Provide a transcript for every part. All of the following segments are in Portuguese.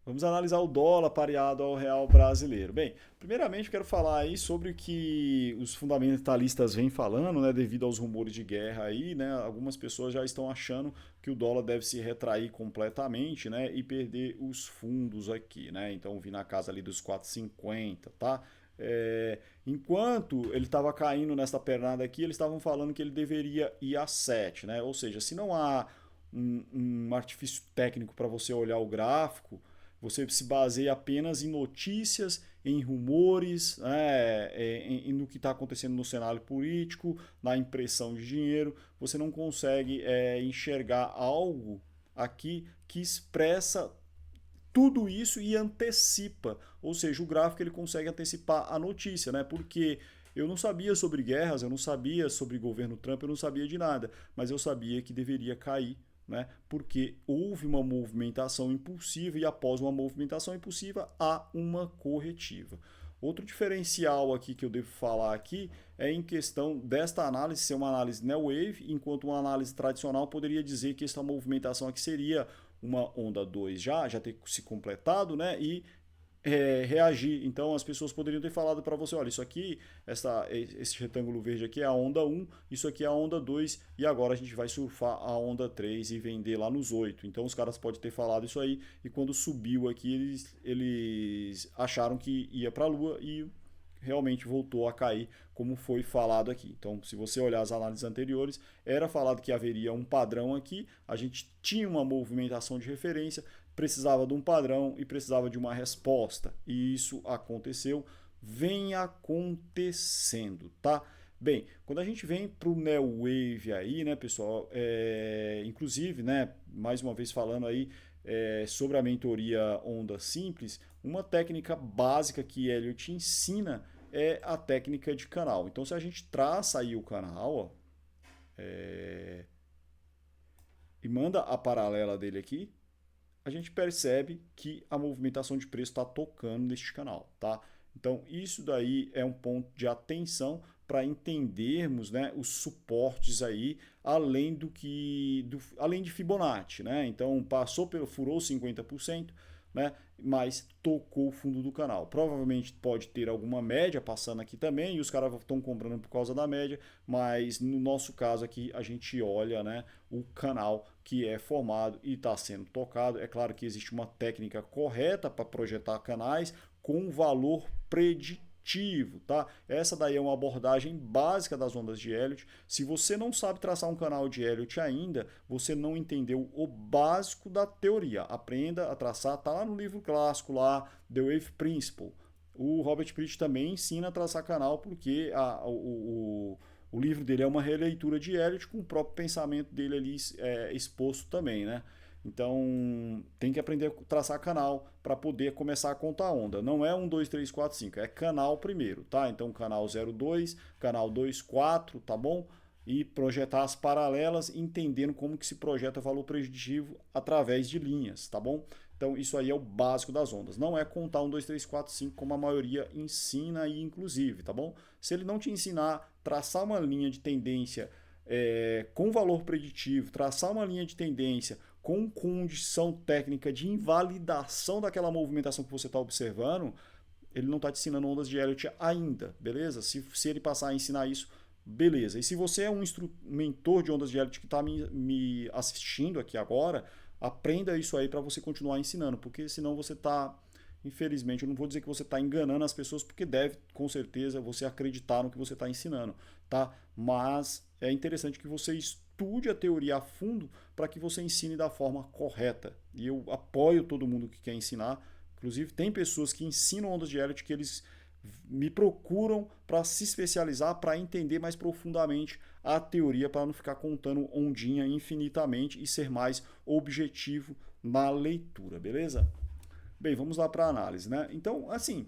Vamos analisar o dólar pareado ao real brasileiro. Bem, primeiramente eu quero falar aí sobre o que os fundamentalistas vêm falando, né, devido aos rumores de guerra aí, né, algumas pessoas já estão achando que o dólar deve se retrair completamente, né, e perder os fundos aqui, né, então vir na casa ali dos 4,50, tá? Enquanto ele estava caindo nessa pernada aqui, eles estavam falando que ele deveria ir a 7, né, ou seja, se não há um artifício técnico para você olhar o gráfico, você se baseia apenas em notícias, em rumores, né, no que está acontecendo no cenário político, na impressão de dinheiro. Você não consegue enxergar algo aqui que expressa tudo isso e antecipa. Ou seja, o gráfico ele consegue antecipar a notícia, né? Porque eu não sabia sobre guerras, eu não sabia sobre governo Trump, eu não sabia de nada, mas eu sabia que deveria cair, né? Porque houve uma movimentação impulsiva e após uma movimentação impulsiva há uma corretiva. Outro diferencial aqui que eu devo falar aqui é em questão desta análise ser uma análise Neo Wave, enquanto uma análise tradicional poderia dizer que essa movimentação aqui seria uma onda 2 já ter se completado, né? E reagir. Então as pessoas poderiam ter falado para você, olha, isso aqui, esse retângulo verde aqui é a onda um, isso aqui é a onda 2 e agora a gente vai surfar a onda 3 e vender lá nos 8. Então os caras podem ter falado isso aí e quando subiu aqui eles acharam que ia para a lua e realmente voltou a cair, como foi falado aqui. Então, se você olhar as análises anteriores, era falado que haveria um padrão aqui, a gente tinha uma movimentação de referência, precisava de um padrão e precisava de uma resposta. E isso aconteceu, vem acontecendo, tá? Bem, quando a gente vem para o Neo Wave aí, né, pessoal, inclusive, né, mais uma vez falando aí sobre a mentoria Onda Simples, uma técnica básica que Elliot ensina é a técnica de canal. Então, se a gente traça aí o canal, ó, e manda a paralela dele aqui, a gente percebe que a movimentação de preço está tocando neste canal, tá? Então isso daí é um ponto de atenção para entendermos, né, os suportes aí, além de Fibonacci, né? Então passou pelo furou 50%, né? Mas tocou o fundo do canal. Provavelmente pode ter alguma média passando aqui também, e os caras estão comprando por causa da média, mas no nosso caso aqui a gente olha, né, o canal que é formado e está sendo tocado. É claro que existe uma técnica correta para projetar canais com valor preditivo, tá? Essa daí é uma abordagem básica das ondas de Elliott. Se você não sabe traçar um canal de Elliott ainda, você não entendeu o básico da teoria. Aprenda a traçar, tá lá no livro clássico lá, The Wave Principle. O Robert Pritchett também ensina a traçar canal porque o livro dele é uma releitura de Eliot com o próprio pensamento dele ali exposto também, né? Então tem que aprender a traçar canal para poder começar a contar onda. Não é 1, 2, 3, 4, 5, é canal primeiro, tá? Então canal 02, canal 24, tá bom? E projetar as paralelas, entendendo como que se projeta valor preditivo através de linhas, tá bom? Então isso aí é o básico das ondas. Não é contar 1, 2, 3, 4, 5 como a maioria ensina e inclusive, tá bom? Se ele não te ensinar traçar uma linha de tendência com valor preditivo, traçar uma linha de tendência com condição técnica de invalidação daquela movimentação que você está observando, ele não está te ensinando ondas de Elliott ainda, beleza? Se ele passar a ensinar isso, beleza. E se você é um mentor de ondas de Elliott que está me assistindo aqui agora, aprenda isso aí para você continuar ensinando, porque senão você está, infelizmente, eu não vou dizer que você está enganando as pessoas, porque deve, com certeza, você acreditar no que você está ensinando, tá? Mas é interessante que você estude a teoria a fundo para que você ensine da forma correta. E eu apoio todo mundo que quer ensinar. Inclusive, tem pessoas que ensinam ondas de Elliott que eles me procuram para se especializar, para entender mais profundamente a teoria, para não ficar contando ondinha infinitamente e ser mais objetivo na leitura, beleza? Bem, vamos lá para a análise, né? Então, assim,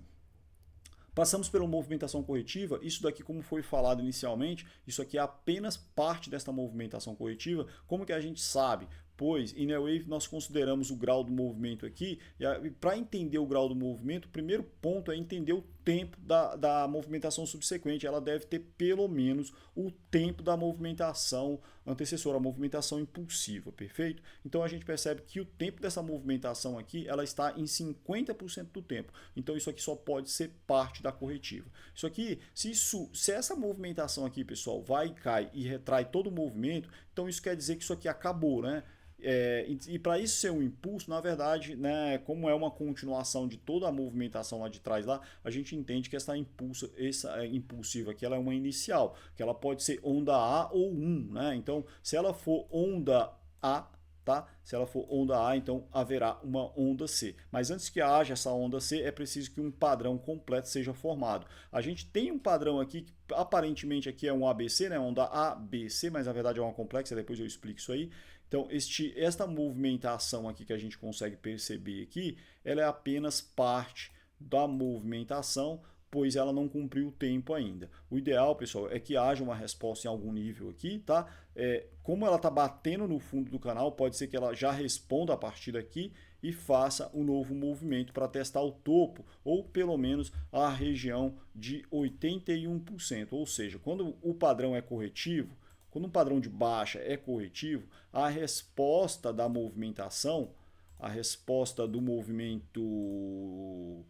passamos pela movimentação corretiva, isso daqui, como foi falado inicialmente, isso aqui é apenas parte desta movimentação corretiva. Como que a gente sabe? Pois em Neo Wave nós consideramos o grau do movimento aqui, e para entender o grau do movimento, o primeiro ponto é entender o tempo da movimentação subsequente. Ela deve ter pelo menos o tempo da movimentação antecessor, a movimentação impulsiva, perfeito? Então a gente percebe que o tempo dessa movimentação aqui, ela está em 50% do tempo. Então isso aqui só pode ser parte da corretiva. Isso aqui, se essa movimentação aqui, pessoal, vai e cai e retrai todo o movimento, então isso quer dizer que isso aqui acabou, né? E para isso ser um impulso, na verdade, né, como é uma continuação de toda a movimentação lá de trás, lá, a gente entende que essa impulsiva aqui ela é uma inicial, que ela pode ser onda A ou 1. Né? Então, se ela for onda A, tá? Se ela for onda A, então haverá uma onda C. Mas antes que haja essa onda C, é preciso que um padrão completo seja formado. A gente tem um padrão aqui que aparentemente aqui é um ABC, né? Onda ABC, mas na verdade é uma complexa, depois eu explico isso aí. Então, esta movimentação aqui que a gente consegue perceber aqui, ela é apenas parte da movimentação, pois ela não cumpriu o tempo ainda. O ideal, pessoal, é que haja uma resposta em algum nível aqui, tá? Como ela está batendo no fundo do canal, pode ser que ela já responda a partir daqui e faça um novo movimento para testar o topo, ou pelo menos a região de 81%. Ou seja, quando o padrão é corretivo, quando um padrão de baixa é corretivo, a resposta da movimentação, a resposta do movimento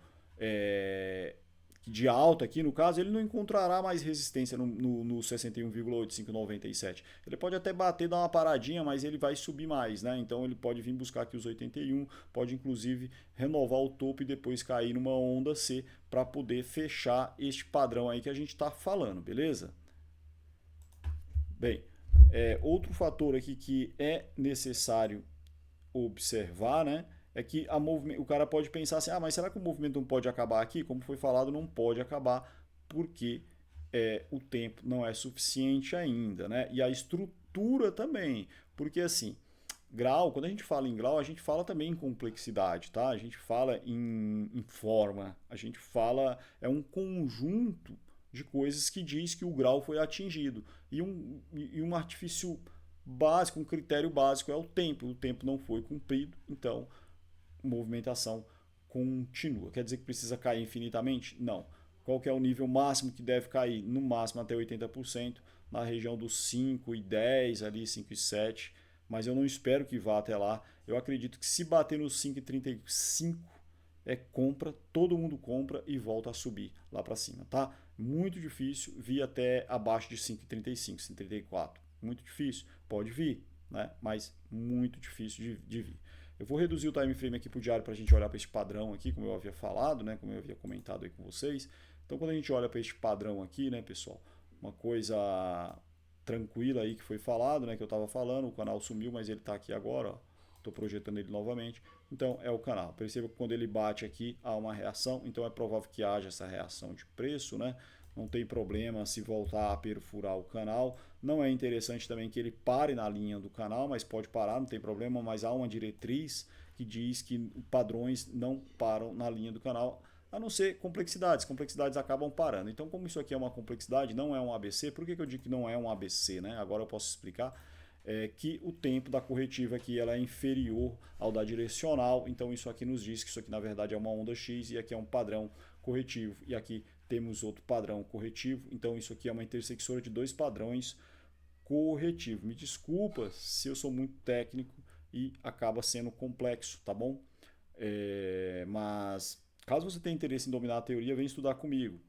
de alta aqui, no caso, ele não encontrará mais resistência no 61,8597. Ele pode até bater, dar uma paradinha, mas ele vai subir mais, né? Então ele pode vir buscar aqui os 81, pode inclusive renovar o topo e depois cair numa onda C para poder fechar este padrão aí que a gente está falando, beleza? Bem, outro fator aqui que é necessário observar, né, é que o cara pode pensar assim, mas será que o movimento não pode acabar aqui? Como foi falado, não pode acabar porque o tempo não é suficiente ainda, né? E a estrutura também, porque assim, grau, quando a gente fala em grau, a gente fala também em complexidade, tá? A gente fala em forma, a gente fala, é um conjunto de coisas que diz que o grau foi atingido. E um artifício básico, um critério básico é o tempo não foi cumprido, então movimentação continua. Quer dizer que precisa cair infinitamente? Não. Qual que é o nível máximo que deve cair? No máximo até 80%, na região dos 5,10, ali 5,7, mas eu não espero que vá até lá. Eu acredito que se bater nos 5,35 compra, todo mundo compra e volta a subir lá para cima, tá? Muito difícil vir até abaixo de 5,35, 5,34. Muito difícil, pode vir, né? Mas muito difícil de vir. Eu vou reduzir o time frame aqui para o diário para a gente olhar para este padrão aqui, como eu havia falado, né? Como eu havia comentado aí com vocês. Então, quando a gente olha para este padrão aqui, né, pessoal, uma coisa tranquila aí que foi falado, né, que eu estava falando, o canal sumiu, mas ele está aqui agora, ó. Estou projetando ele novamente. Então é o canal. Perceba que quando ele bate aqui há uma reação, então é provável que haja essa reação de preço, né? Não tem problema se voltar a perfurar o canal. Não é interessante também que ele pare na linha do canal, mas pode parar, não tem problema, mas há uma diretriz que diz que padrões não param na linha do canal, a não ser complexidades. Complexidades acabam parando. Então, como isso aqui é uma complexidade, não é um ABC, por que eu digo que não é um ABC, né? Agora eu posso explicar. Que o tempo da corretiva aqui ela é inferior ao da direcional, então isso aqui nos diz que isso aqui na verdade é uma onda X e aqui é um padrão corretivo, e aqui temos outro padrão corretivo, então isso aqui é uma intersecção de dois padrões corretivos. Me desculpa se eu sou muito técnico e acaba sendo complexo, tá bom? Mas caso você tenha interesse em dominar a teoria, vem estudar comigo.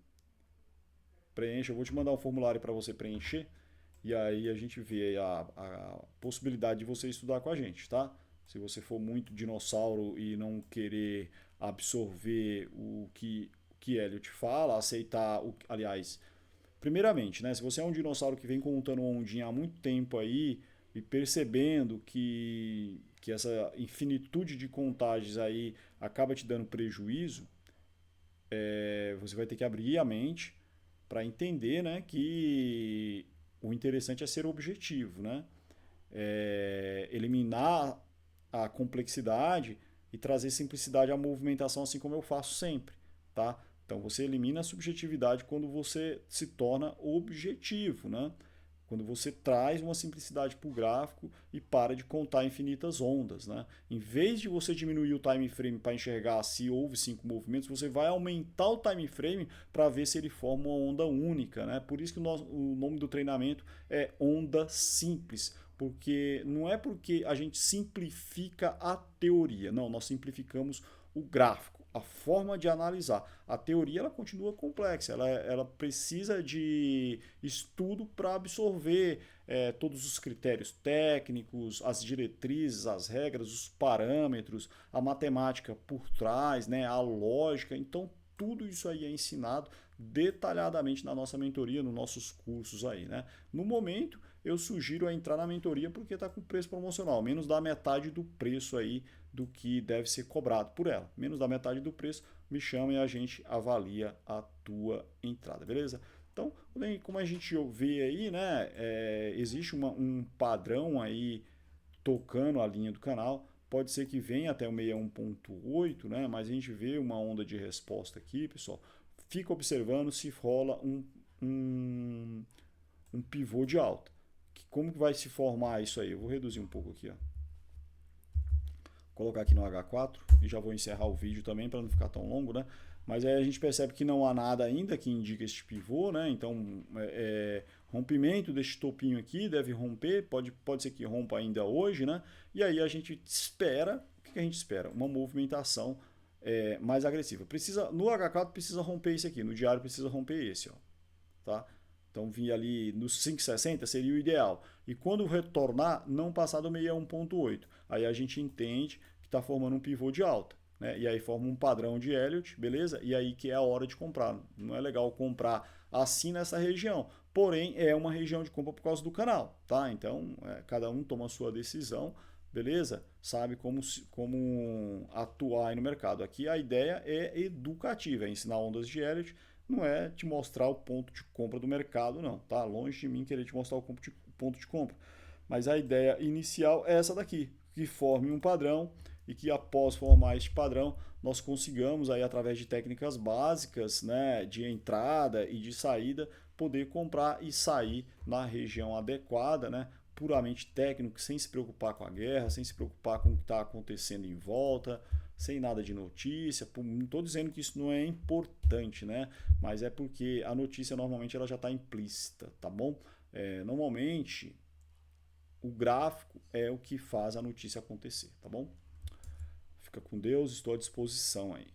Preencha, eu vou te mandar um formulário para você preencher. E aí a gente vê a possibilidade de você estudar com a gente, tá? Se você for muito dinossauro e não querer absorver o que Elliot fala, aceitar, aliás, primeiramente, né? Se você é um dinossauro que vem contando ondinha há muito tempo aí e percebendo que essa infinitude de contagens aí acaba te dando prejuízo, você vai ter que abrir a mente para entender, né, que o interessante é ser objetivo, né? Eliminar a complexidade e trazer simplicidade à movimentação, assim como eu faço sempre, tá? Então você elimina a subjetividade quando você se torna objetivo, né? Quando você traz uma simplicidade para o gráfico e para de contar infinitas ondas, né? Em vez de você diminuir o time frame para enxergar se houve 5 movimentos, você vai aumentar o time frame para ver se ele forma uma onda única, né? Por isso que o nome do treinamento é onda simples, porque não é porque a gente simplifica a teoria, não, nós simplificamos o gráfico, a forma de analisar. A teoria ela continua complexa, ela precisa de estudo para absorver todos os critérios técnicos, as diretrizes, as regras, os parâmetros, a matemática por trás, né, a lógica. Então, tudo isso aí é ensinado detalhadamente na nossa mentoria, nos nossos cursos aí, né? No momento, eu sugiro a entrar na mentoria porque está com preço promocional, menos da metade do preço aí do que deve ser cobrado por ela. Menos da metade do preço, me chama e a gente avalia a tua entrada, beleza? Então, como a gente vê aí, né, existe um padrão aí tocando a linha do canal. Pode ser que venha até o 61.8, né? Mas a gente vê uma onda de resposta aqui, pessoal. Fica observando se rola um pivô de alta. Como que vai se formar isso aí? Eu vou reduzir um pouco aqui, ó. Colocar aqui no H4 e já vou encerrar o vídeo também para não ficar tão longo, né? Mas aí a gente percebe que não há nada ainda que indique este pivô, né? Então, rompimento deste topinho aqui deve romper, pode ser que rompa ainda hoje, né? E aí a gente espera, o que a gente espera? Uma movimentação mais agressiva. No H4 precisa romper esse aqui, no diário precisa romper esse, ó, tá? Então, vir ali nos 5,60 seria o ideal. E quando retornar, não passar do 61.8. Aí a gente entende que está formando um pivô de alta, né? E aí forma um padrão de Elliott, beleza? E aí que é a hora de comprar. Não é legal comprar assim nessa região. Porém, é uma região de compra por causa do canal, tá? Então, cada um toma a sua decisão, beleza? Sabe como atuar aí no mercado. Aqui a ideia é educativa, é ensinar ondas de Elliott, não é te mostrar o ponto de compra do mercado, não, tá? Longe de mim querer te mostrar o ponto de compra. Mas a ideia inicial é essa daqui, que forme um padrão e que após formar este padrão, nós consigamos aí através de técnicas básicas, né, de entrada e de saída, poder comprar e sair na região adequada, né, puramente técnico, sem se preocupar com a guerra, sem se preocupar com o que está acontecendo em volta, sem nada de notícia. Não estou dizendo que isso não é importante, né? Mas é porque a notícia normalmente ela já está implícita, tá bom? Normalmente o gráfico é o que faz a notícia acontecer, tá bom? Fica com Deus, estou à disposição aí.